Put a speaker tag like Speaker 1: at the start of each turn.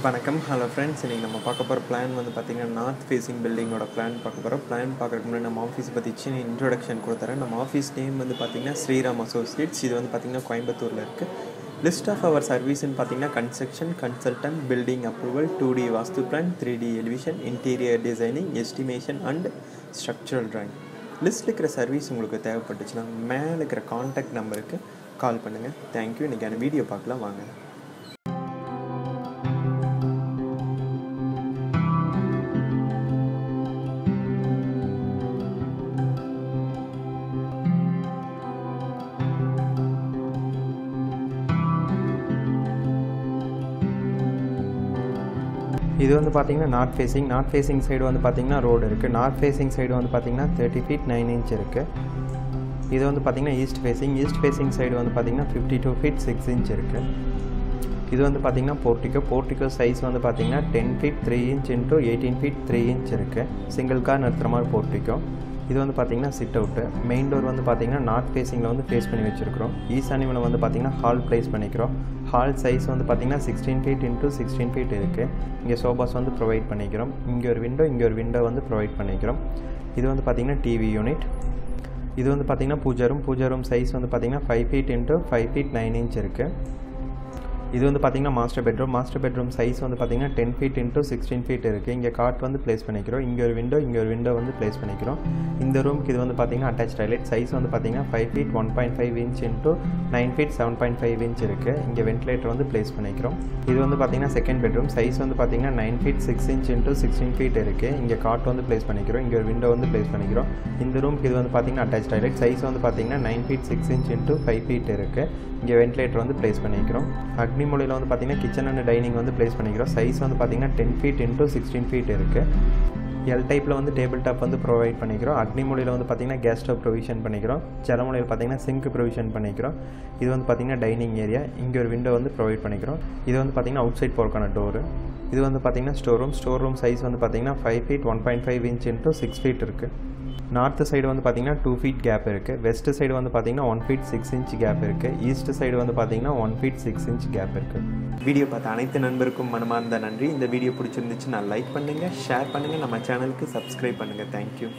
Speaker 1: வணக்கம் hello friends, இன்றைக்கி நம்ம பார்க்க போகிற பிளான் வந்து பார்த்திங்கன்னா நார்த் ஃபேஸிங் பில்டிங்கோட பிளான் பார்க்க போகிறோம். பிளான் பார்க்குறதுக்கு முன்னாடி நம்ம ஆஃபீஸ் பற்றி சின்ன இன்ட்ரொடக்ஷன் கொடுத்துறேன். நம்ம ஆஃபீஸ் நேம் வந்து பார்த்திங்கன்னா ஸ்ரீராம் அசோசியேட்ஸ். இது வந்து பார்த்திங்கன்னா கோயம்புத்தூரில் இருக்குது. லிஸ்ட் ஆஃப் அவர் சர்வீஸ்ன்னு பார்த்திங்கன்னா construction consultant, building approval, 2D vastu plan, 3D elevation, interior designing, estimation and structural drawing. லிஸ்ட்டில் இருக்கிற சர்வீஸ் உங்களுக்கு தேவைப்பட்டுச்சுன்னா மேலே இருக்கிற கான்டாக்ட் நம்பருக்கு கால் பண்ணுங்கள். தேங்க்யூ. இன்றைக்கான வீடியோ பார்க்கலாம் வாங்க. இது வந்து பார்த்திங்கன்னா நார்த் ஃபேஸிங் சைடு வந்து பார்த்திங்கன்னா ரோடு இருக்குது. நார்த் ஃபேஸிங் சைடு வந்து பார்த்திங்கன்னா 30 feet 9 inch இருக்குது. இது வந்து பார்த்திங்கன்னா ஈஸ்ட் ஃபேஸிங் சைடு வந்து பார்த்திங்கன்னா 52 feet 6 inch இருக்குது. இது வந்து பார்த்திங்கன்னா போர்ட்டிகோ சைஸ் வந்து பார்த்திங்கன்னா 10 feet 3 inch into 18 feet 3 inch இருக்குது. சிங்கிள் கார் நிறுத்துற மாதிரி போர்ட்டிகோ. இது வந்து பார்த்திங்கன்னா சிட் அவுட்டு. மெயின் டோர் வந்து பார்த்திங்கன்னா நார்த் ஃபேஸிங்கில் வந்து ஃபேஸ் பண்ணி வச்சுருக்கிறோம். ஈசானியில் வந்து பார்த்திங்கன்னா ஹால் ப்ளேஸ் பண்ணிக்கிறோம். ஹால் சைஸ் வந்து பார்த்திங்கன்னா 16 feet into 16 feet இருக்குது. இங்கே சோபாஸ் வந்து ப்ரொவைட் பண்ணிக்கிறோம். இங்கே ஒரு விண்டோ வந்து ப்ரொவைட் பண்ணிக்கிறோம். இது வந்து பார்த்திங்கன்னா டிவி யூனிட். இது வந்து பார்த்திங்கன்னா பூஜா ரூம் சைஸ் வந்து பார்த்திங்கன்னா 5 feet into 5 feet 9 inch இருக்குது. இது வந்து பார்த்திங்கன்னா மாஸ்டர் பெட்ரூம் சைஸ் வந்து பார்த்திங்கன்னா 10 feet into 16 feet இருக்குது. இங்கே காட் வந்து ப்ளேஸ் பண்ணிக்கிறோம். இங்கே ஒரு விண்டோ வந்து ப்ளேஸ் பண்ணிக்கிறோம். இந்த ரூமுக்கு இது வந்து பார்த்திங்கன்னா அட்டாச் டாய்லெட். சைஸ் வந்து பார்த்திங்கன்னா 5 feet 1.5 inch into 9 feet 7.5 inch இருக்குது. இங்கே வென்டிலேட்டர் வந்து ப்ளேஸ் பண்ணிக்கிறோம். இது வந்து பார்த்திங்கன்னா செகண்ட் பெட்ரூம். சைஸ் வந்து பார்த்திங்கன்னா 9 feet 6 inch into 16 feet இருக்குது. இங்கே காட் வந்து ப்ளேஸ் பண்ணிக்கிறோம். இங்கே ஒரு விண்டோ வந்து ப்ளேஸ் பண்ணிக்கிறோம். இந்த ரூமுக்கு இது வந்து பார்த்திங்கன்னா அட்டாச் டாய்லெட். சைஸ் வந்து பார்த்திங்கன்னா 9 feet 6 inch into 5 feet இருக்குது. இங்கே வென்டிலேட்டர் வந்து ப்ளேஸ் பண்ணிக்கிறோம். அக்னிமூலையில் வந்து பார்த்திங்கன்னா கிச்சன் அண்ட் டைனிங் வந்து ப்ளேஸ் பண்ணிக்கிறோம். சைஸ் வந்து பார்த்திங்கன்னா 10 feet into 16 feet இருக்குது. எல் டைப்பில் வந்து டேபிள் டாப் வந்து ப்ரொவைட் பண்ணிக்கிறோம். அக்னிமூலையில் வந்து பார்த்திங்கன்னா கேஸ் ஸ்டவ் ப்ரொவிஷன் பண்ணிக்கிறோம். ஜலமூலையில் பார்த்திங்கன்னா சிங்க் ப்ரொவிஷன் பண்ணிக்கிறோம். இது வந்து பார்த்திங்கன்னா டைனிங் ஏரியா. இங்கே ஒரு விண்டோ வந்து ப்ரொவைட் பண்ணிக்கிறோம். இது வந்து பார்த்திங்கன்னா அவுட் சைட் போகிறக்கான டோரு. இது வந்து பார்த்திங்கன்னா ஸ்டோர் ரூம் சைஸ் வந்து பார்த்திங்கன்னா 5 feet 1.5 inch into 6 feet இருக்குது. நார்த்து சைடு வந்து பார்த்திங்கன்னா 2 feet கேப் இருக்குது. வெஸ்ட்டு சைடு வந்து பார்த்திங்கன்னா 1 feet 6 inch கேப் இருக்குது. ஈஸ்ட் சைடு வந்து பார்த்திங்கன்னா 1 feet 6 inch கேப் இருக்குது. வீடியோ பார்த்த அனைத்து நண்பருக்கும் மனமார்ந்த நன்றி. இந்த வீடியோ பிடிச்சிருந்துச்சுன்னா லைக் பண்ணுங்கள், ஷேர் பண்ணுங்கள், நம்ம சேனலுக்கு சப்ஸ்கிரைப் பண்ணுங்கள். தேங்க்யூ.